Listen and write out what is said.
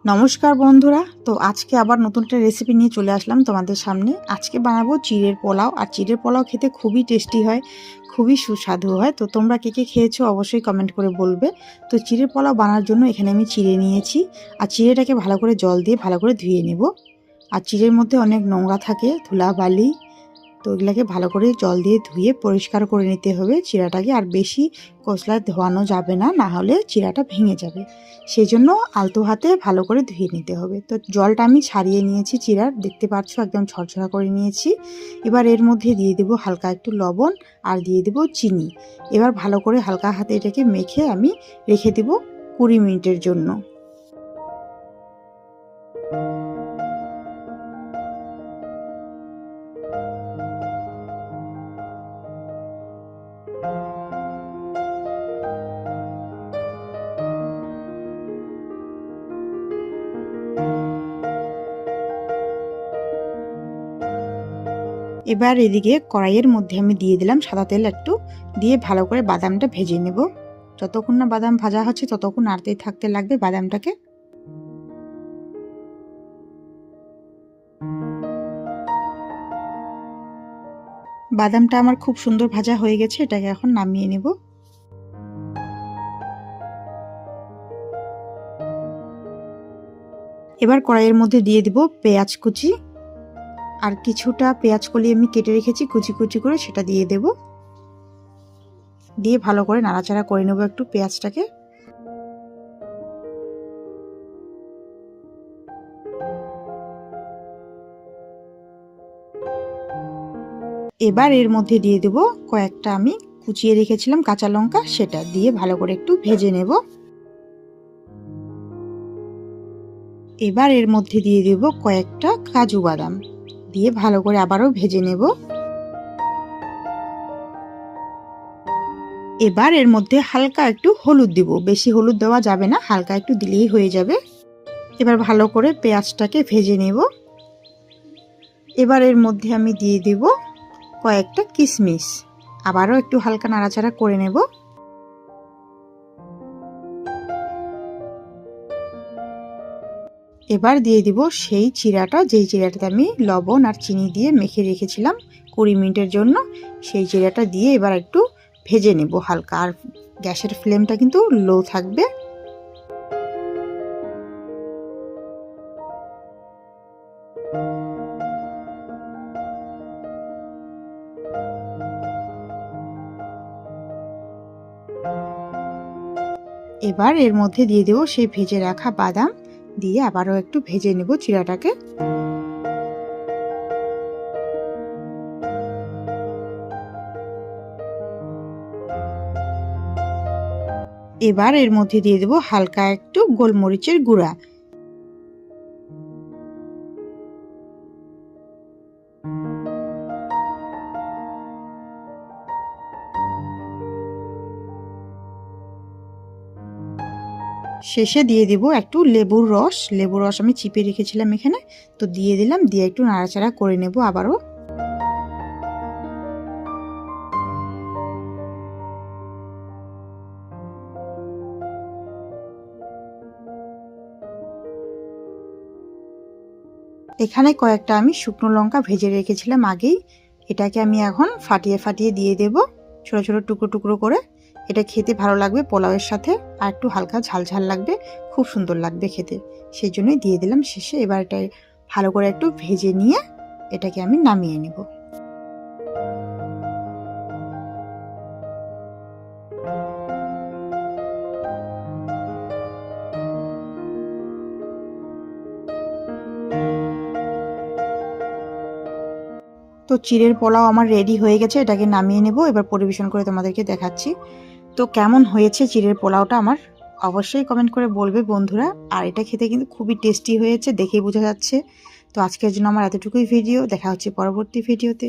নমস্কার বন্ধুরা, তো আজকে আবার নতুন একটা রেসিপি নিয়ে চলে আসলাম তোমাদের সামনে। আজকে বানাবো চিড়ের পোলাও। আর চিড়ের পোলাও খেতে খুবই টেস্টি হয়, খুবই সুস্বাদু হয়। তো তোমরা কে কে খেয়েছো অবশ্যই কমেন্ট করে বলবে। তো চিড়ের পোলাও বানার জন্য এখানে আমি চিড়ে নিয়েছি। আর চিড়েটাকে ভালো করে জল দিয়ে ভালো করে ধুয়ে নেব। আর চিড়ের মধ্যে অনেক নোংরা থাকে, ধুলাবালি, তো এগুলাকে ভালো করে জল দিয়ে ধুয়ে পরিষ্কার করে নিতে হবে চিড়াটাকে। আর বেশি কচলায় ধোয়ানো যাবে না, না হলে চিড়াটা ভেঙে যাবে। সেই জন্য আলতো হাতে ভালো করে ধুয়ে নিতে হবে। তো জলটা আমি ছাড়িয়ে নিয়েছি চিড়ার, দেখতে পাচ্ছ একদম ঝরঝরা করে নিয়েছি। এবার এর মধ্যে দিয়ে দেবো হালকা একটু লবণ আর দিয়ে দেবো চিনি। এবার ভালো করে হালকা হাতে এটাকে মেখে আমি রেখে দেবো 20 মিনিটের জন্য। এবার এদিকে কড়াইয়ের মধ্যে আমি দিয়ে দিলাম সাদা তেল একটু, দিয়ে ভালো করে বাদামটা ভেজে নেব। যতক্ষণ না বাদাম ভাজা হচ্ছে ততক্ষণ নাড়তেই থাকতে লাগবে বাদামটাকে। বাদামটা আমার খুব সুন্দর ভাজা হয়ে গেছে, এটাকে এখন নামিয়ে নেব। এবার কড়াইয়ের মধ্যে দিয়ে দিব পেঁয়াজ কুচি, আর কিছুটা পেঁয়াজ কলি আমি কেটে রেখেছি কুচি কুচি করে, সেটা দিয়ে দেব। দিয়ে ভালো করে নাড়াচাড়া করে নেব একটু পেঁয়াজটাকে। এবার এর মধ্যে দিয়ে দেব কয়েকটা আমি কুচিয়ে রেখেছিলাম কাঁচা লঙ্কা, সেটা দিয়ে ভালো করে একটু ভেজে নেব। এবার এর মধ্যে দিয়ে দেব কয়েকটা কাজু বাদাম, দিয়ে ভালো করে আবারও ভেজে নেব। এবার এর মধ্যে হালকা একটু হলুদ দিব, বেশি হলুদ দেওয়া যাবে না, হালকা একটু দিলেই হয়ে যাবে। এবার ভালো করে পেঁয়াজটাকে ভেজে নেব। এবার এর মধ্যে আমি দিয়ে দেব কয়েকটা কিশমিশ, আবারও একটু হালকা নাড়াচাড়া করে নেব। এবার দিয়ে দিব সেই চিড়াটা, যেই চিড়াটাতে আমি লবণ আর চিনি দিয়ে মেখে রেখেছিলাম 20 মিনিটের জন্য, সেই চিড়াটা দিয়ে এবার একটু ভেজে নেব হালকা। আর গ্যাসের ফ্লেমটা কিন্তু লো থাকবে। এবার এর মধ্যে দিয়ে দেব সেই ভেজে রাখা বাদাম, দিয়ে আবারও একটু ভেজে নেব চিড়াটাকে। এবার এর মধ্যে দিয়ে দেব হালকা একটু গোলমরিচের গুঁড়া। শেষে দিয়ে দিব একটু লেবুর রস, লেবুর রস আমি চিপে রেখেছিলাম এখানে, তো দিয়ে দিলাম। দিয়ে একটু নাড়াচাড়া করে নেব আবারও। এখানে কয়েকটা আমি শুকনো লঙ্কা ভেজে রেখেছিলাম আগেই, এটাকে আমি এখন ফাটিয়ে ফাটিয়ে দিয়ে দেব ছোট ছোট টুকরো টুকরো করে। এটা খেতে ভালো লাগবে পোলাওয়ের সাথে, আর একটু হালকা ঝাল ঝাল লাগবে, খুব সুন্দর লাগবে খেতে, সেই জন্যই দিয়ে দিলাম শেষে। এবার এটা ভালো করে একটু ভেজে নিয়ে এটাকে আমি নামিয়ে নেব। তো চিড়ের পোলাও আমার রেডি হয়ে গেছে, এটাকে নামিয়ে নেব। এবার পরিবেশন করে তোমাদেরকে দেখাচ্ছি তো কেমন হয়েছে চিড়ের পোলাওটা আমার, অবশ্যই কমেন্ট করে বলবে বন্ধুরা। আর এটা খেতে কিন্তু খুবই টেস্টি হয়েছে, দেখেই বোঝা যাচ্ছে। তো আজকের জন্য আমার এতটুকুই ভিডিও, দেখা হচ্ছে পরবর্তী ভিডিওতে।